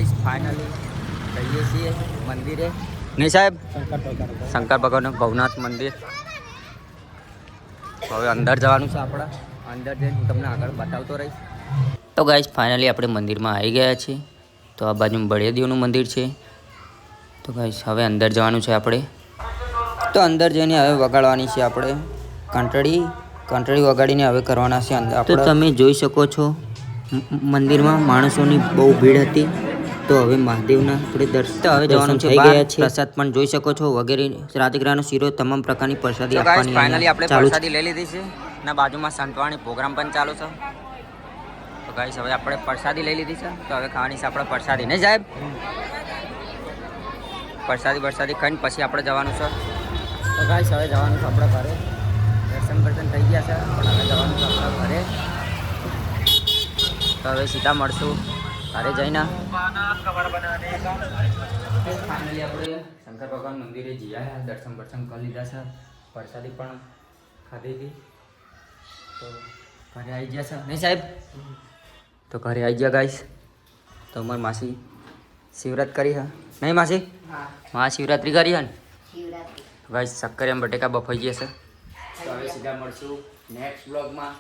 Guys finally જઈએ છીએ મંદિરે. નહીં સાહેબ, શંકર ભગવાનનું ભવનાથ મંદિર. હવે અંદર જવાનું છે આપણે. અંદર જઈને હું તમને આગળ બતાવતો રહીશ. તો ગાઈસ ફાઇનલી આપણે મંદિરમાં આવી ગયા છીએ. તો આ બાજુ બળિયાદેવનું મંદિર છે. તો ગાઈસ હવે અંદર જવાનું છે આપણે. તો અંદર જઈને હવે વગાડવાની છે આપણે કંઠળી વગાડીને હવે કરવાના છે અંદર. તો તમે જોઈ શકો છો મંદિરમાં માણસોની બહુ ભીડ હતી. તો હવે મહાદેવના આપણે દર્શન હવે જવાનું છે. પ્રસાદ પણ જોઈ શકો છો વગેરે રાતગ્રાહનો શીરો તમામ પ્રકારની પ્રસાદી આપવાની. ફાઇનલી આપણે પ્રસાદી લઈ લીધી છે અને બાજુમાં સંતવાણી પ્રોગ્રામ પણ ચાલુ છે. તો ગાઈસ હવે આપણે પ્રસાદી લઈ લીધી છે. તો હવે ખાવાની છે આપણે પ્રસાદી. નહીં સાહેબ, પ્રસાદી ખાઈને પછી આપણે જવાનું છે. તો ગાઈસ હવે જવાનું છે આપણા ઘરે. દર્શન થઈ ગયા છે પણ હવે જવાનું છે આપણા ઘરે. તો હવે સીધા મળશું ઘરે જઈને. ફાઇનલી આપણે શંકર ભગવાન મંદિરે જઈ આવ્યા. દર્શન કરી લીધા છે. પ્રસાદી પણ ખાધી હતી. તો ઘરે આવી ગયા છે. નહીં સાહેબ, તો ઘરે આવી ગયા ગાઈસ. તો અમારી માસી શિવરાત કરી હા. નહીં માસી, મહાશિવરાત્રી કરી હા ને ગાઈસ. શક્કરિયા બટેકા બફાઈ ગયા છે. તો હવે સીધા મળશું નેક્સ્ટ બ્લોગમાં.